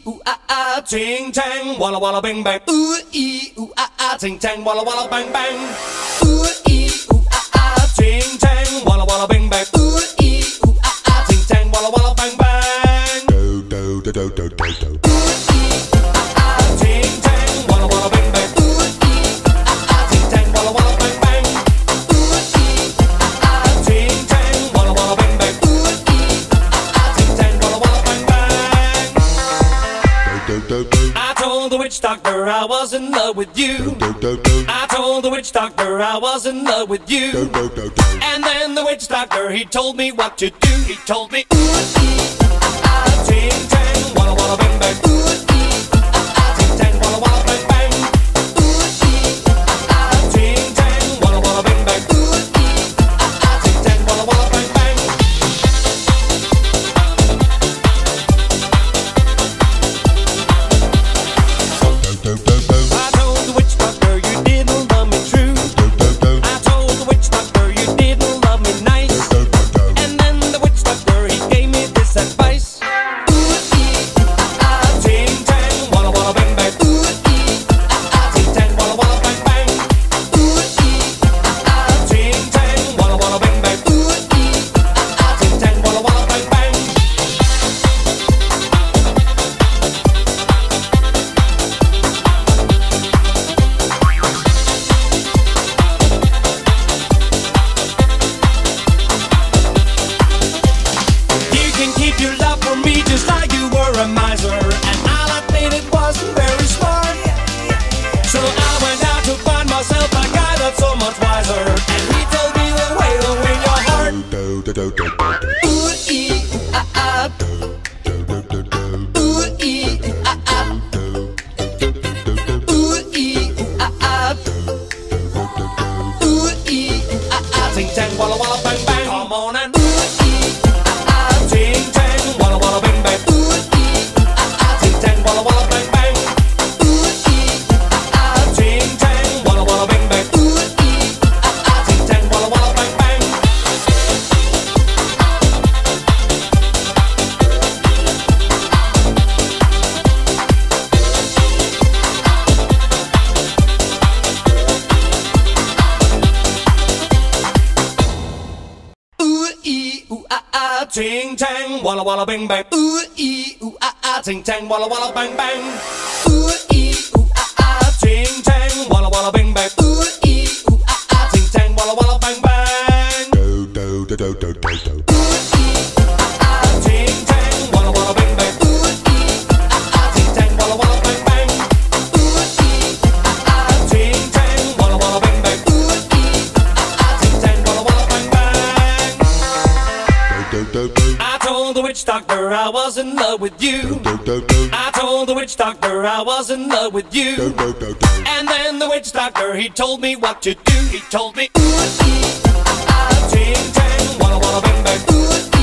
ooh ah ah, ting tang, walla walla bang bang. Ooh ee, ooh ah ah, ting tang, walla walla bang bang. Ooh ee, ooh ah ah, ting tang, walla walla bang bang. Ooh ee, ooh ah ah, ting tang, walla walla bang bang. Do do do do do do do. Ooh ee, ooh ah ah, ting tang, walla walla bang bang. Ooh ee, ooh ah ah, ting tang, walla walla bang bang. Ooh ee, ooh ah ah, ting tang, walla walla bang bang. Ooh ee, ooh ah ah, ting tang, walla walla bang bang. I told the witch doctor I was in love with you. I told the witch doctor I was in love with you. And then the witch doctor, he told me what to do. He told me, ooh ee, ah ah, ting tang, walla walla bang bang. Ooh ee, ah ah, ting tang, walla walla bang bang. Ooh ee, ah ah, ting tang, walla walla bang bang. Ooh ee, ah ah, ting tang, walla walla bang bang. I told the witch doctor you didn't love me true. I told the witch doctor you didn't love me nice. And then the witch doctor, he gave me this advice. Ooh ee, ah ah, ting tang, walla walla bang bang. Ooh ee, ah ah, ting tang, walla walla bang bang. Ooh ee, ah ah, ting tang, walla walla bang bang. Ooh ee, ah ah, ting tang, walla walla bang bang. You can keep your love for me just like you were a miser. And I'll admit it wasn't very smart. So I went out to find myself a guy that's so much wiser. And he told me the way to win your heart. Ooh ee, ooh ah ah. Ooh ee, ooh ah ah. Ooh ee, ooh ah ah. Ooh ee, ooh ah ah. Ting tang, walla walla bang bang. Come on and ooh ee, ah ah. Ting tang, walla walla bang bang. Ooh ee, ah ah. Ting tang, walla walla bang bang. Ooh ee, ah ah. Ting tang, walla walla bang bang. Ooh ee, ah ah. Ting tang, walla walla bang bang. Ooh ee, ooh ah ah, ting tang, walla walla bang bang. Ooh ee, ooh ah ah, ting tang, walla walla bang bang. Ooh ee, ooh ah ah, ting tang, walla walla bang bang. Ooh ee, ooh ah ah, ting tang, walla walla bang bang. Ooh ee, ah ah, ting tang, walla walla bang bang. Ooh ee, ah ah, ting tang, walla walla bang bang. Ooh ee, ah ah, ting tang, walla walla bang bang. Ooh ee, ah ah, ting tang, walla walla bang bang. I told the witch doctor I was in love with you. I told the witch doctor I was in love with you. And then the witch doctor, he told me what to do. He told me, ooh ee, ah ah, ting tang, walla walla bang bang. Ooh ee,